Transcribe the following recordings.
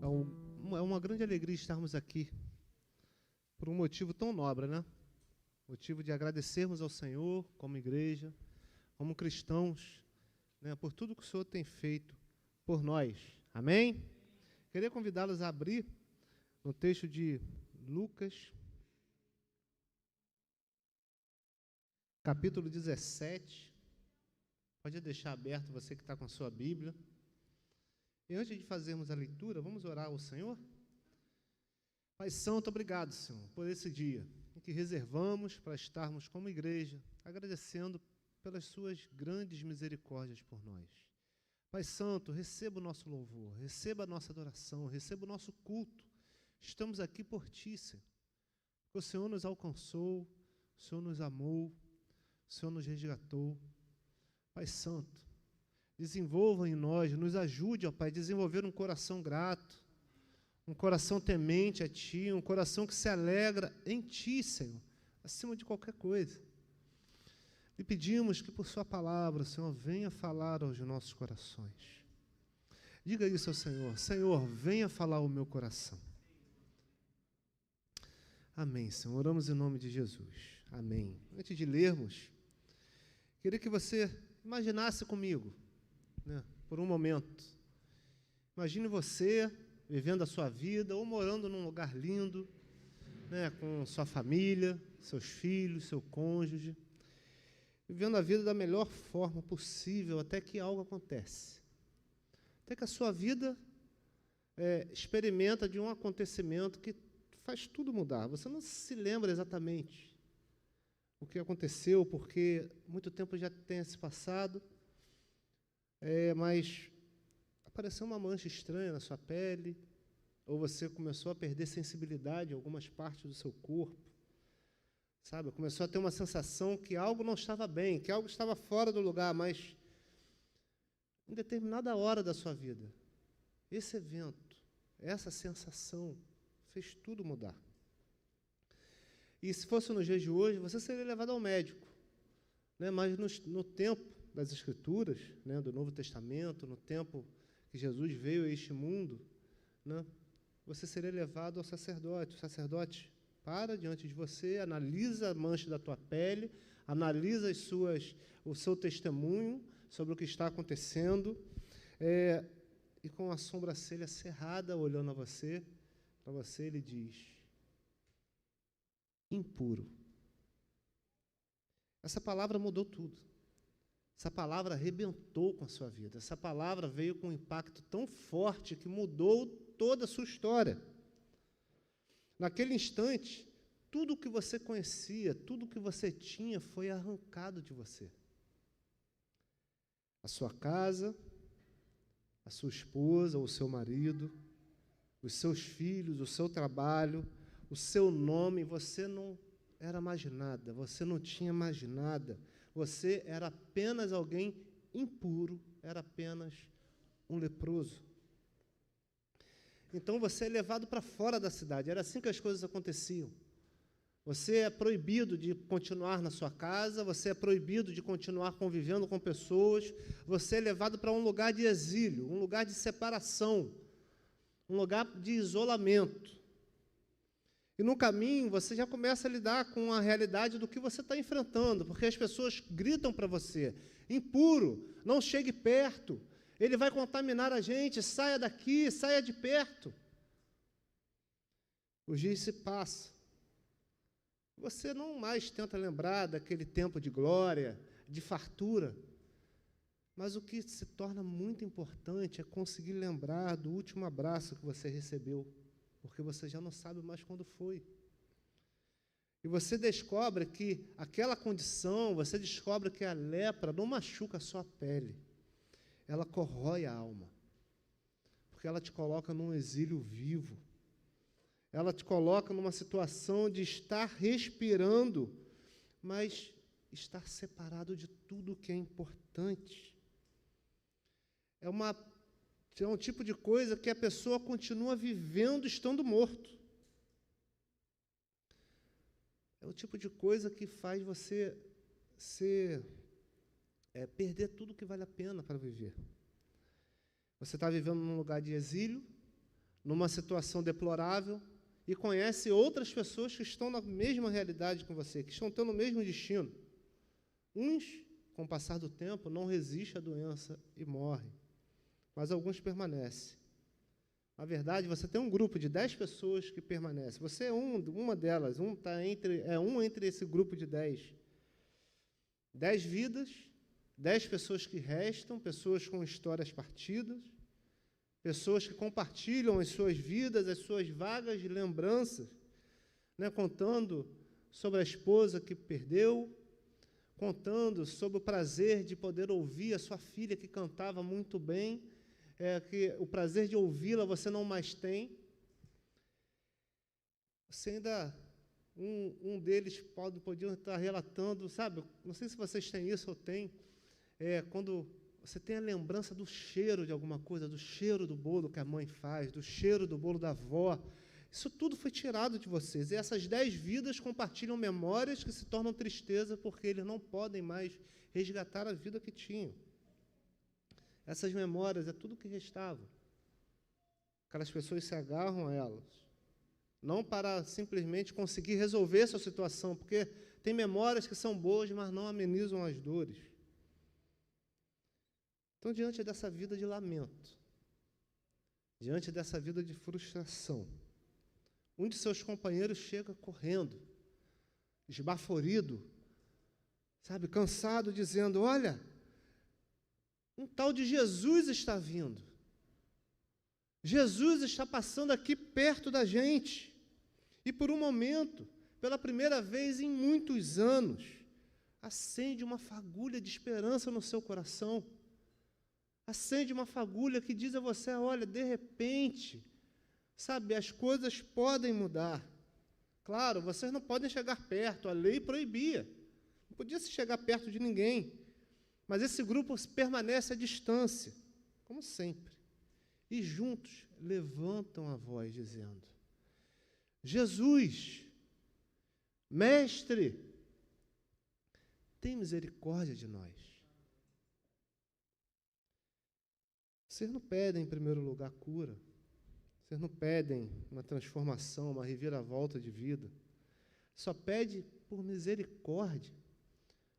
É uma grande alegria estarmos aqui por um motivo tão nobre, né? Motivo de agradecermos ao Senhor como igreja, como cristãos, né, por tudo que o Senhor tem feito por nós. Amém? Queria convidá-los a abrir no texto de Lucas, capítulo 17. Pode deixar aberto você que está com a sua Bíblia. E antes de fazermos a leitura, vamos orar ao Senhor? Pai Santo, obrigado, Senhor, por esse dia em que reservamos para estarmos como igreja, agradecendo pelas suas grandes misericórdias por nós. Pai Santo, receba o nosso louvor, receba a nossa adoração, receba o nosso culto. Estamos aqui por Ti, Senhor. O Senhor nos alcançou, o Senhor nos amou, o Senhor nos resgatou. Pai Santo, desenvolva em nós, nos ajude, ó Pai, a desenvolver um coração grato, um coração temente a Ti, um coração que se alegra em Ti, Senhor, acima de qualquer coisa. E pedimos que por Sua palavra, Senhor, venha falar aos nossos corações. Diga isso ao Senhor: Senhor, venha falar ao meu coração. Amém, Senhor. Oramos em nome de Jesus. Amém. Antes de lermos, queria que você imaginasse comigo, né, por um momento. Imagine você vivendo a sua vida ou morando num lugar lindo, né, com sua família, seus filhos, seu cônjuge, vivendo a vida da melhor forma possível até que algo acontece. Até que a sua vida experimenta de um acontecimento que faz tudo mudar. Você não se lembra exatamente o que aconteceu, porque muito tempo já tenha se passado, mas apareceu uma mancha estranha na sua pele, ou você começou a perder sensibilidade em algumas partes do seu corpo, sabe? Começou a ter uma sensação que algo não estava bem, que algo estava fora do lugar, mas em determinada hora da sua vida, esse evento, essa sensação, fez tudo mudar. E se fosse nos dias de hoje, você seria levado ao médico, né? Mas no tempo das Escrituras, né, do Novo Testamento, no tempo que Jesus veio a este mundo, né, você seria levado ao sacerdote. O sacerdote para diante de você, analisa a mancha da tua pele, analisa o seu testemunho sobre o que está acontecendo, e com a sobrancelha cerrada, olhando a você, para você, ele diz: impuro. Essa palavra mudou tudo. Essa palavra arrebentou com a sua vida. Essa palavra veio com um impacto tão forte que mudou toda a sua história. Naquele instante, tudo o que você conhecia, tudo o que você tinha foi arrancado de você. A sua casa, a sua esposa ou o seu marido, os seus filhos, o seu trabalho, o seu nome, você não era mais nada, você não tinha mais nada, você era apenas alguém impuro, era apenas um leproso. Então você é levado para fora da cidade, era assim que as coisas aconteciam. Você é proibido de continuar na sua casa, você é proibido de continuar convivendo com pessoas, você é levado para um lugar de exílio, um lugar de separação, um lugar de isolamento. E no caminho você já começa a lidar com a realidade do que você está enfrentando, porque as pessoas gritam para você: impuro, não chegue perto, ele vai contaminar a gente, saia daqui, saia de perto. Os dias se passam. Você não mais tenta lembrar daquele tempo de glória, de fartura, mas o que se torna muito importante é conseguir lembrar do último abraço que você recebeu, porque você já não sabe mais quando foi. E você descobre que aquela condição, você descobre que a lepra não machuca só a pele, ela corrói a alma, porque ela te coloca num exílio vivo, ela te coloca numa situação de estar respirando, mas estar separado de tudo que é importante. É um tipo de coisa que a pessoa continua vivendo estando morto. É o tipo de coisa que faz você perder tudo que vale a pena para viver. Você está vivendo num lugar de exílio, numa situação deplorável, e conhece outras pessoas que estão na mesma realidade que você, que estão tendo o mesmo destino. Uns, com o passar do tempo, não resistem à doença e morrem, mas alguns permanecem. Na verdade, você tem um grupo de 10 pessoas que permanecem. Você é uma delas, um entre esse grupo de 10. 10 vidas, 10 pessoas que restam, pessoas com histórias partidas, pessoas que compartilham as suas vidas, as suas vagas lembranças, né, contando sobre a esposa que perdeu, contando sobre o prazer de poder ouvir a sua filha que cantava muito bem, que o prazer de ouvi-la você não mais tem. Você ainda, um deles podiam estar relatando, sabe, não sei se vocês têm isso ou têm, quando você tem a lembrança do cheiro de alguma coisa, do cheiro do bolo que a mãe faz, do cheiro do bolo da avó. Isso tudo foi tirado de vocês. E essas 10 vidas compartilham memórias que se tornam tristeza porque eles não podem mais resgatar a vida que tinham. Essas memórias é tudo que restava. Aquelas pessoas se agarram a elas. Não para simplesmente conseguir resolver essa situação, porque tem memórias que são boas, mas não amenizam as dores. Então, diante dessa vida de lamento, diante dessa vida de frustração, um de seus companheiros chega correndo, esbaforido, sabe, cansado, dizendo: olha, um tal de Jesus está vindo. Jesus está passando aqui perto da gente. E por um momento, pela primeira vez em muitos anos, acende uma fagulha de esperança no seu coração. Acende uma fagulha que diz a você: olha, de repente, sabe, as coisas podem mudar. Claro, vocês não podem chegar perto, a lei proibia. Não podia se chegar perto de ninguém. Mas esse grupo permanece à distância, como sempre. E juntos levantam a voz dizendo: Jesus, Mestre, tem misericórdia de nós. Vocês não pedem, em primeiro lugar, cura. Vocês não pedem uma transformação, uma reviravolta de vida. Só pede por misericórdia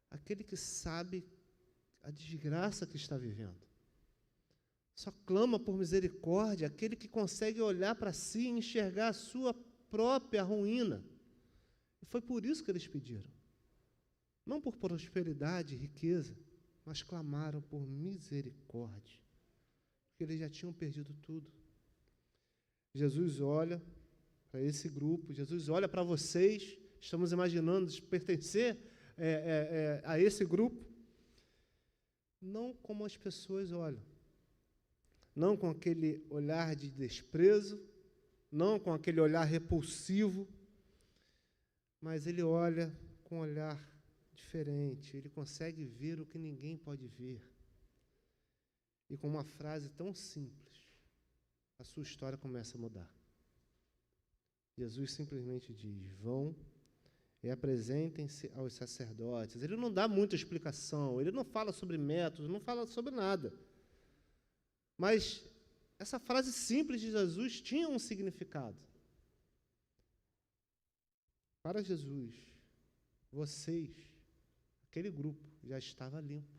aquele que sabe a desgraça que está vivendo. Só clama por misericórdia aquele que consegue olhar para si e enxergar a sua própria ruína. E foi por isso que eles pediram. Não por prosperidade e riqueza, mas clamaram por misericórdia. Porque eles já tinham perdido tudo. Jesus olha para esse grupo, Jesus olha para vocês, estamos imaginando pertencer a esse grupo, não como as pessoas olham, não com aquele olhar de desprezo, não com aquele olhar repulsivo, mas ele olha com um olhar diferente, ele consegue ver o que ninguém pode ver. E com uma frase tão simples, a sua história começa a mudar. Jesus simplesmente diz: vão e apresentem-se aos sacerdotes. Ele não dá muita explicação, ele não fala sobre métodos, não fala sobre nada. Mas essa frase simples de Jesus tinha um significado. Para Jesus, vocês, aquele grupo, já estava limpo.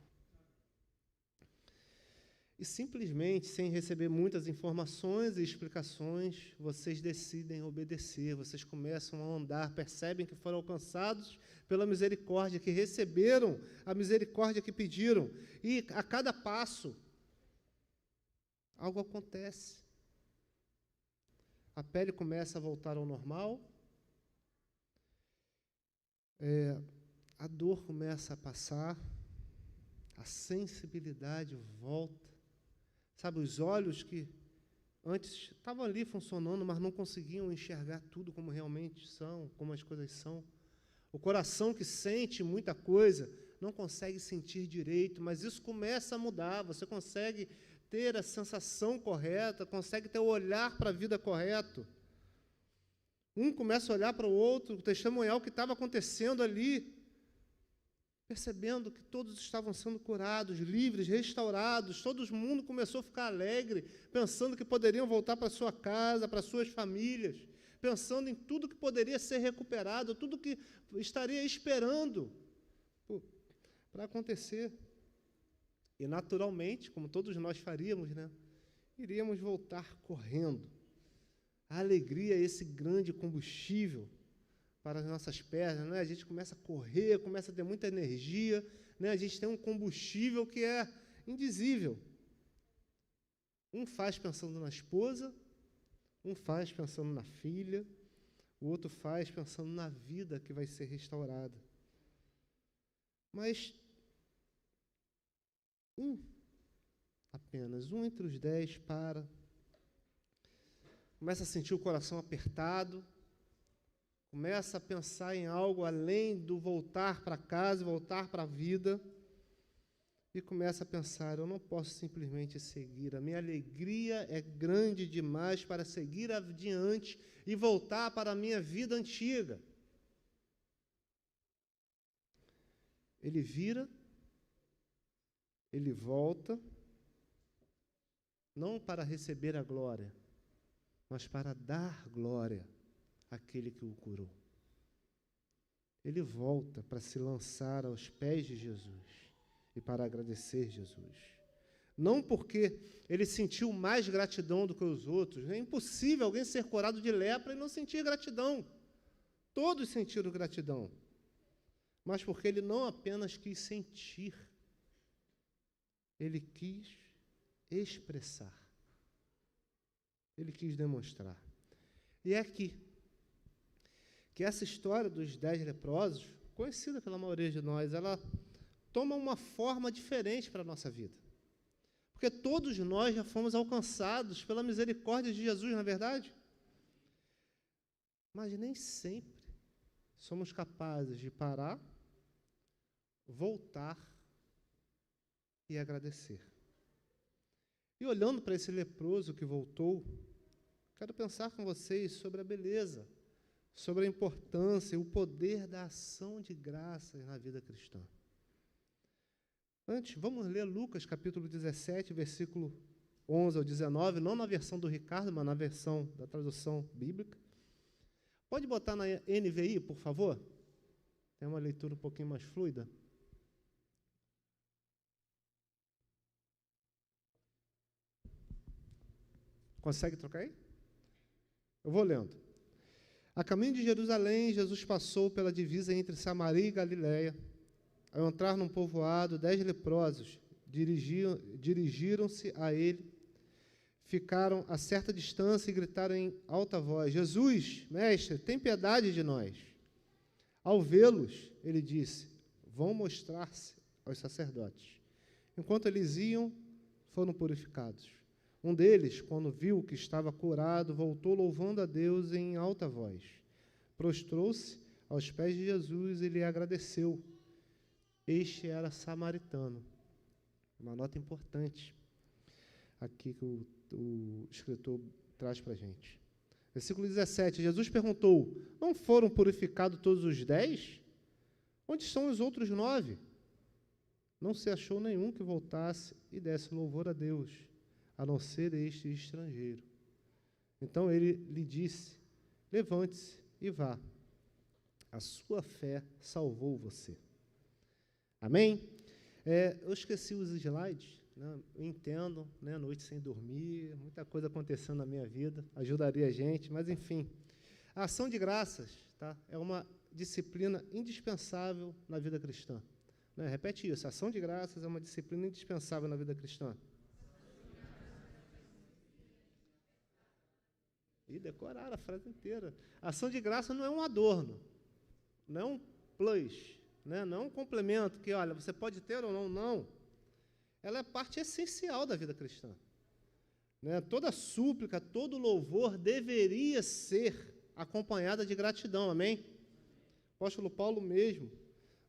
E simplesmente, sem receber muitas informações e explicações, vocês decidem obedecer, vocês começam a andar, percebem que foram alcançados pela misericórdia, que receberam a misericórdia que pediram. E a cada passo, algo acontece. A pele começa a voltar ao normal, a dor começa a passar, a sensibilidade volta. Sabe, os olhos que antes estavam ali funcionando, mas não conseguiam enxergar tudo como realmente são, como as coisas são. O coração que sente muita coisa, não consegue sentir direito, mas isso começa a mudar, você consegue ter a sensação correta, consegue ter o olhar para a vida correto. Um começa a olhar para o outro, testemunhar o que estava acontecendo ali. percebendo que todos estavam sendo curados, livres, restaurados, todo mundo começou a ficar alegre, pensando que poderiam voltar para sua casa, para suas famílias, pensando em tudo que poderia ser recuperado, tudo que estaria esperando para acontecer. E, naturalmente, como todos nós faríamos, né, iríamos voltar correndo. A alegria é esse grande combustível para as nossas pernas, né? A gente começa a correr, começa a ter muita energia, né? A gente tem um combustível que é indizível. Um faz pensando na esposa, um faz pensando na filha, o outro faz pensando na vida que vai ser restaurada. Mas apenas um entre os 10 começa a sentir o coração apertado, começa a pensar em algo além do voltar para casa, voltar para a vida, e começa a pensar, eu não posso simplesmente seguir, a minha alegria é grande demais para seguir adiante e voltar para a minha vida antiga. Ele vira, ele volta, não para receber a glória, mas para dar glória àquele que o curou. Ele volta para se lançar aos pés de Jesus e para agradecer Jesus. Não porque ele sentiu mais gratidão do que os outros. É impossível alguém ser curado de lepra e não sentir gratidão. Todos sentiram gratidão. Mas porque ele não apenas quis sentir, ele quis expressar. Ele quis demonstrar. E é aqui que essa história dos 10 leprosos, conhecida pela maioria de nós, ela toma uma forma diferente para a nossa vida. Porque todos nós já fomos alcançados pela misericórdia de Jesus, não é verdade? Mas nem sempre somos capazes de parar, voltar e agradecer. E olhando para esse leproso que voltou, quero pensar com vocês sobre a beleza, sobre a importância e o poder da ação de graças na vida cristã. Antes, vamos ler Lucas, capítulo 17, versículo 11 ao 19, não na versão do Ricardo, mas na versão da tradução bíblica. Pode botar na NVI, por favor? Tem uma leitura um pouquinho mais fluida. Consegue trocar aí? Eu vou lendo. A caminho de Jerusalém, Jesus passou pela divisa entre Samaria e Galiléia. Ao entrar num povoado, 10 leprosos dirigiram-se a ele, ficaram a certa distância e gritaram em alta voz, Jesus, mestre, tem piedade de nós. Ao vê-los, ele disse, vão mostrar-se aos sacerdotes. Enquanto eles iam, foram purificados. Um deles, quando viu que estava curado, voltou louvando a Deus em alta voz. Prostrou-se aos pés de Jesus e lhe agradeceu. Este era samaritano. Uma nota importante aqui que o escritor traz para a gente. Versículo 17, Jesus perguntou, não foram purificados todos os 10? Onde estão os outros 9? Não se achou nenhum que voltasse e desse louvor a Deus, a não ser este estrangeiro. Então ele lhe disse, levante-se e vá. A sua fé salvou você. Amém? Eu esqueci os slides, né? Eu entendo, né? Noite sem dormir, muita coisa acontecendo na minha vida, ajudaria a gente, mas enfim. A ação de graças, tá? É uma disciplina indispensável na vida cristã. Né? Repete isso, a ação de graças é uma disciplina indispensável na vida cristã. E decoraram a frase inteira. A ação de graça não é um adorno, não é um plus, né? Não é um complemento que, olha, você pode ter ou não, não. Ela é parte essencial da vida cristã. Né? Toda súplica, todo louvor deveria ser acompanhada de gratidão, amém? O apóstolo Paulo mesmo,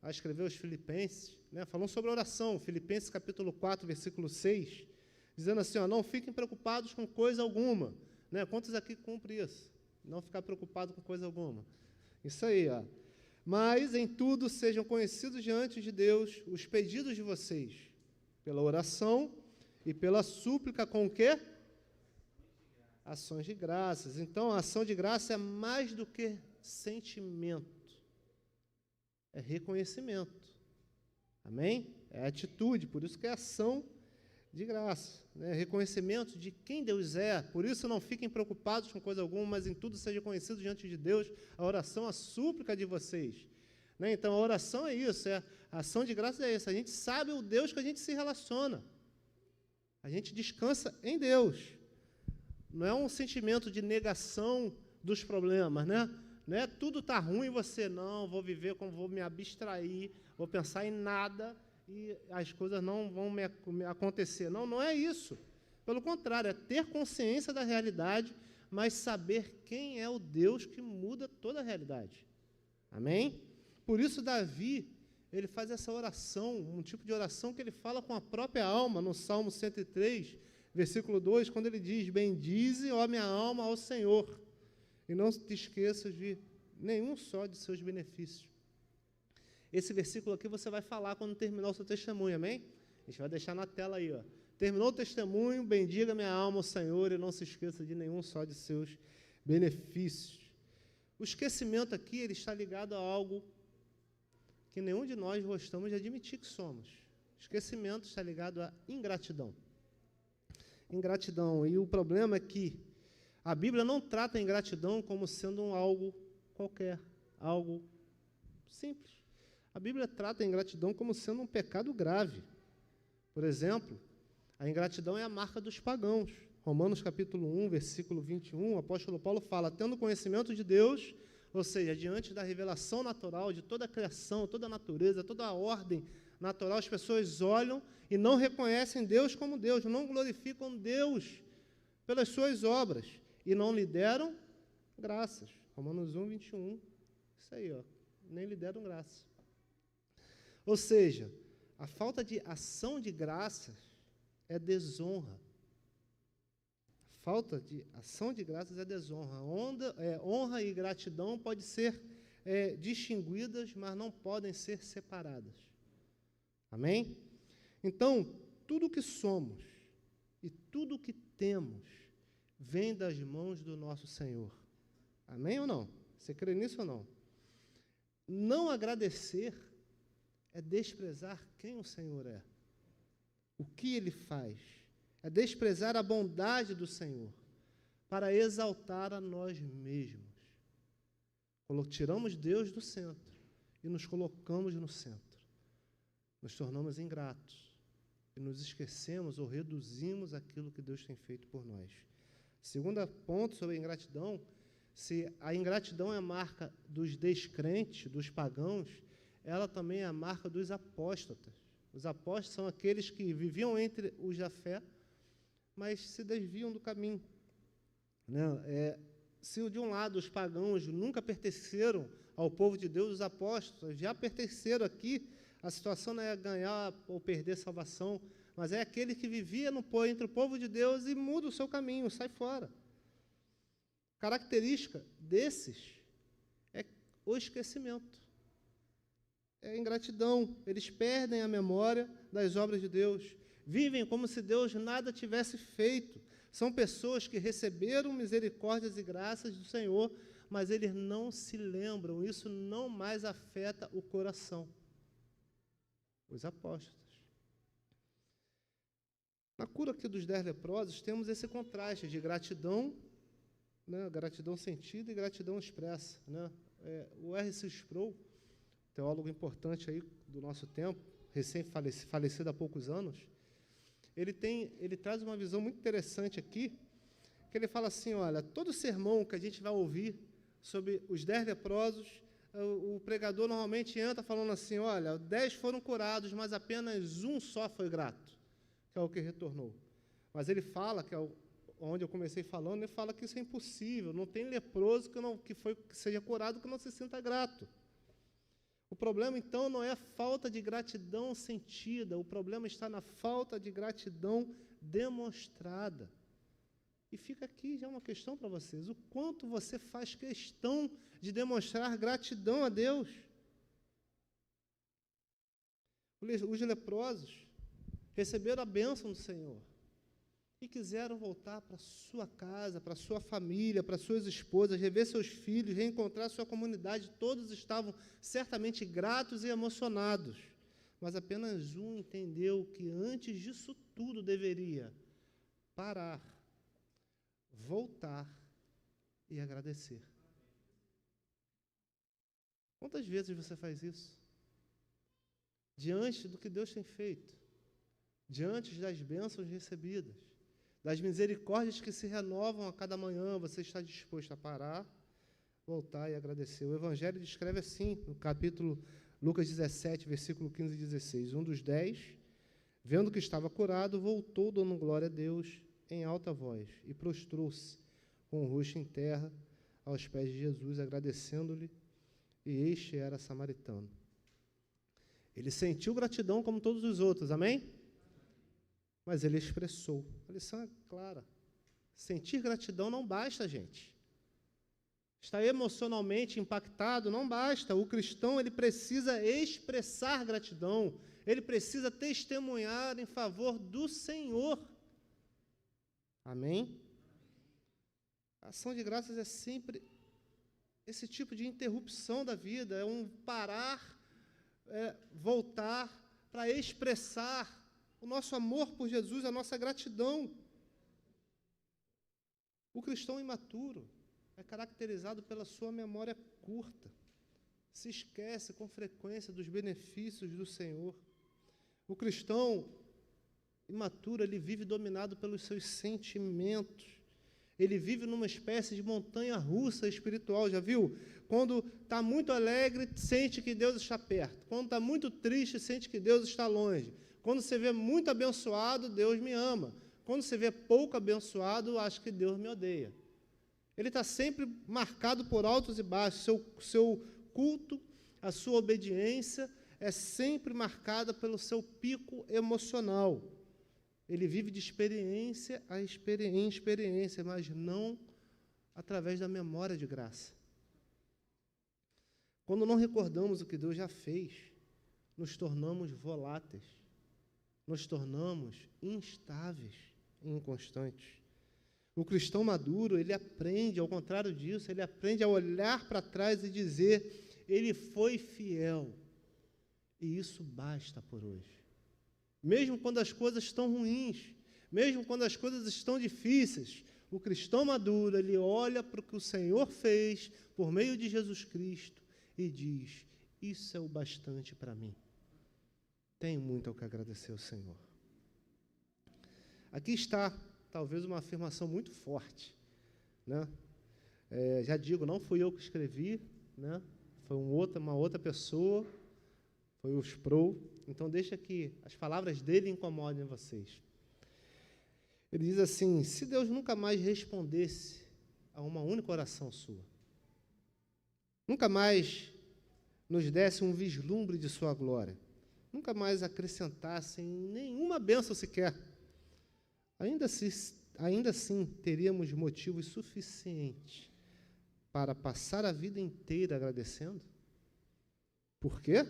a escrever aos Filipenses, né? Falando sobre oração, Filipenses capítulo 4, versículo 6, dizendo assim, ó, não fiquem preocupados com coisa alguma. Né? Quantos aqui cumprem isso? Não ficar preocupado com coisa alguma. Isso aí, ó. Mas em tudo sejam conhecidos diante de Deus os pedidos de vocês, pela oração e pela súplica com o quê? Ações de graças. Então, a ação de graça é mais do que sentimento, é reconhecimento. Amém? É atitude, por isso que é ação de graça, né? Reconhecimento de quem Deus é. Por isso não fiquem preocupados com coisa alguma, mas em tudo seja conhecido diante de Deus a oração, a súplica de vocês, né? Então a oração é isso, a ação de graça é isso. A gente sabe o Deus que a gente se relaciona, a gente descansa em Deus. Não é um sentimento de negação dos problemas, né? Não é tudo está ruim, você não, vou viver como vou me abstrair, vou pensar em nada e as coisas não vão me acontecer. Não, não é isso. Pelo contrário, é ter consciência da realidade, mas saber quem é o Deus que muda toda a realidade. Amém? Por isso, Davi, ele faz essa oração, um tipo de oração que ele fala com a própria alma, no Salmo 103, versículo 2, quando ele diz: bendize, ó minha alma, ao Senhor, e não te esqueças de nenhum só de seus benefícios. Esse versículo aqui você vai falar quando terminar o seu testemunho, amém? A gente vai deixar na tela aí, ó. Terminou o testemunho, bendiga minha alma ao Senhor e não se esqueça de nenhum só de seus benefícios. O esquecimento aqui, ele está ligado a algo que nenhum de nós gostamos de admitir que somos. Esquecimento está ligado à ingratidão. Ingratidão. E o problema é que a Bíblia não trata a ingratidão como sendo algo qualquer, algo simples. A Bíblia trata a ingratidão como sendo um pecado grave. Por exemplo, a ingratidão é a marca dos pagãos. Romanos capítulo 1, versículo 21, o apóstolo Paulo fala: tendo conhecimento de Deus, ou seja, diante da revelação natural de toda a criação, toda a natureza, toda a ordem natural, as pessoas olham e não reconhecem Deus como Deus, não glorificam Deus pelas suas obras e não lhe deram graças. Romanos 1, 21, isso aí, ó, nem lhe deram graças. Ou seja, a falta de ação de graças é desonra. A falta de ação de graças é desonra. Honra e gratidão podem ser distinguidas, mas não podem ser separadas. Amém? Então, tudo que somos e tudo que temos vem das mãos do nosso Senhor. Amém ou não? Você crê nisso ou não? Não agradecer é desprezar quem o Senhor é, o que Ele faz, é desprezar a bondade do Senhor, para exaltar a nós mesmos. Tiramos Deus do centro e nos colocamos no centro, nos tornamos ingratos e nos esquecemos ou reduzimos aquilo que Deus tem feito por nós. Segundo ponto sobre a ingratidão, se a ingratidão é a marca dos descrentes, dos pagãos, ela também é a marca dos apóstatas. Os apóstolos são aqueles que viviam entre os da fé, mas se desviam do caminho. Né? Se de um lado os pagãos nunca pertenceram ao povo de Deus, os apóstolos já pertenceram aqui. A situação não é ganhar ou perder salvação, mas é aquele que vivia entre o povo de Deus e muda o seu caminho, sai fora. Característica desses é o esquecimento. É a ingratidão. Eles perdem a memória das obras de Deus. Vivem como se Deus nada tivesse feito. São pessoas que receberam misericórdias e graças do Senhor, mas eles não se lembram. Isso não mais afeta o coração. Os apóstolos. Na cura aqui dos 10 leprosos, temos esse contraste de gratidão, né, gratidão sentida e gratidão expressa. Né? O R.C. Sproul, teólogo importante aí do nosso tempo, recém-falecido há poucos anos, ele traz uma visão muito interessante aqui, que ele fala assim, olha, todo sermão que a gente vai ouvir sobre os 10 leprosos, o pregador normalmente entra falando assim, olha, 10 foram curados, mas apenas um só foi grato, que é o que retornou. Mas ele fala, que é onde eu comecei falando, ele fala que isso é impossível, não tem leproso que seja curado que não se sinta grato. O problema, então, não é a falta de gratidão sentida, o problema está na falta de gratidão demonstrada. E fica aqui já uma questão para vocês, o quanto você faz questão de demonstrar gratidão a Deus? Os leprosos receberam a bênção do Senhor e quiseram voltar para sua casa, para sua família, para suas esposas, rever seus filhos, reencontrar sua comunidade. Todos estavam certamente gratos e emocionados, mas apenas um entendeu que antes disso tudo deveria parar, voltar e agradecer. Quantas vezes você faz isso? Diante do que Deus tem feito, diante das bênçãos recebidas, das misericórdias que se renovam a cada manhã, você está disposto a parar, voltar e agradecer. O Evangelho descreve assim, no capítulo Lucas 17, versículo 15 e 16. Um dos 10, vendo que estava curado, voltou dando glória a Deus em alta voz e prostrou-se com o rosto em terra aos pés de Jesus, agradecendo-lhe, e este era samaritano. Ele sentiu gratidão como todos os outros, amém? Mas ele expressou. A lição é clara. Sentir gratidão não basta, gente. Estar emocionalmente impactado não basta. O cristão, ele precisa expressar gratidão. Ele precisa testemunhar em favor do Senhor. Amém? A ação de graças é sempre esse tipo de interrupção da vida. É um parar, voltar para expressar o nosso amor por Jesus, a nossa gratidão. O cristão imaturo é caracterizado pela sua memória curta. Se esquece com frequência dos benefícios do Senhor. O cristão imaturo, ele vive dominado pelos seus sentimentos. Ele vive numa espécie de montanha-russa espiritual, já viu? Quando está muito alegre, sente que Deus está perto. Quando está muito triste, sente que Deus está longe. Quando você vê muito abençoado, Deus me ama. Quando você vê pouco abençoado, acho que Deus me odeia. Ele está sempre marcado por altos e baixos. Seu culto, a sua obediência é sempre marcada pelo seu pico emocional. Ele vive de experiência em experiência, mas não através da memória de graça. Quando não recordamos o que Deus já fez, nos tornamos voláteis. Nos tornamos instáveis e inconstantes. O cristão maduro, ele aprende, ao contrário disso, ele aprende a olhar para trás e dizer, ele foi fiel. E isso basta por hoje. Mesmo quando as coisas estão ruins, mesmo quando as coisas estão difíceis, o cristão maduro, ele olha para o que o Senhor fez por meio de Jesus Cristo e diz, isso é o bastante para mim. Tenho muito ao que agradecer ao Senhor. Aqui está, talvez, uma afirmação muito forte, né? Já digo, não fui eu que escrevi, né? Foi uma outra pessoa, foi o Sproul. Então, deixa que as palavras dele incomodem vocês. Ele diz assim, se Deus nunca mais respondesse a uma única oração sua, nunca mais nos desse um vislumbre de sua glória, nunca mais acrescentasse em nenhuma bênção sequer, ainda assim teríamos motivos suficientes para passar a vida inteira agradecendo? Por quê?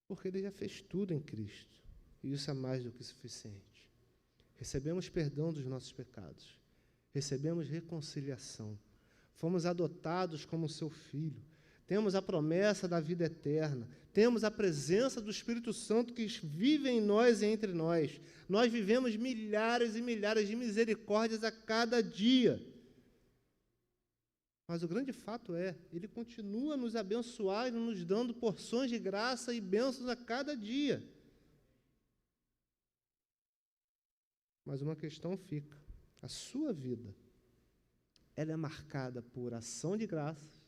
Porque Ele já fez tudo em Cristo, e isso é mais do que suficiente. Recebemos perdão dos nossos pecados, recebemos reconciliação, fomos adotados como seu filho, temos a promessa da vida eterna, temos a presença do Espírito Santo que vive em nós e entre nós. Nós vivemos milhares e milhares de misericórdias a cada dia. Mas o grande fato é, Ele continua a nos abençoar e nos dando porções de graça e bênçãos a cada dia. Mas uma questão fica, a sua vida, ela é marcada por ação de graças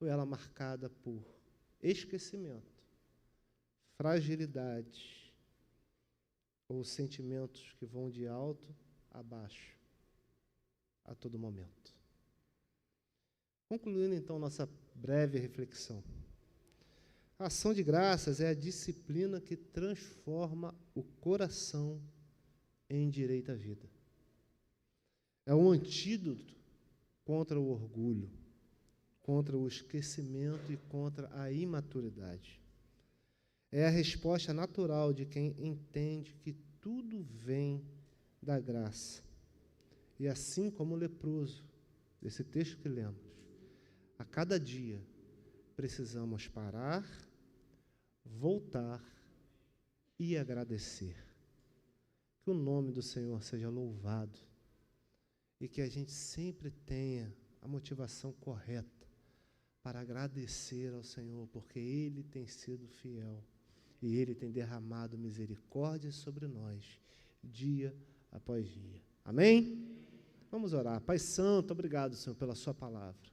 ou ela é marcada por esquecimento, fragilidade ou sentimentos que vão de alto a baixo a todo momento? Concluindo, então, nossa breve reflexão. A ação de graças é a disciplina que transforma o coração em direita vida. É um antídoto contra o orgulho, contra o esquecimento e contra a imaturidade. É a resposta natural de quem entende que tudo vem da graça. E assim como o leproso, desse texto que lemos, a cada dia precisamos parar, voltar e agradecer. Que o nome do Senhor seja louvado e que a gente sempre tenha a motivação correta para agradecer ao Senhor, porque Ele tem sido fiel e Ele tem derramado misericórdia sobre nós, dia após dia. Amém? Vamos orar. Pai Santo, obrigado, Senhor, pela sua palavra.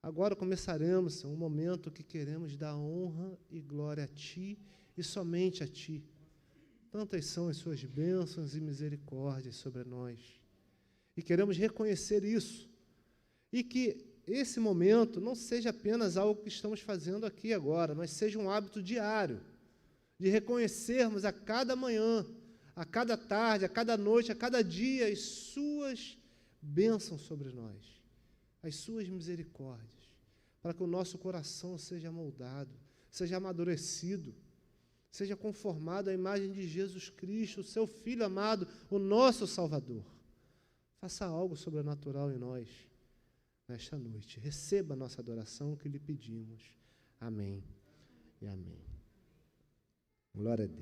Agora começaremos, Senhor, um momento que queremos dar honra e glória a Ti e somente a Ti. Tantas são as suas bênçãos e misericórdias sobre nós. E queremos reconhecer isso. E que esse momento não seja apenas algo que estamos fazendo aqui agora, mas seja um hábito diário, de reconhecermos a cada manhã, a cada tarde, a cada noite, a cada dia, as suas bênçãos sobre nós, as suas misericórdias, para que o nosso coração seja moldado, seja amadurecido, seja conformado à imagem de Jesus Cristo, o seu Filho amado, o nosso Salvador. Faça algo sobrenatural em nós nesta noite. Receba a nossa adoração que lhe pedimos. Amém e amém. Glória a Deus.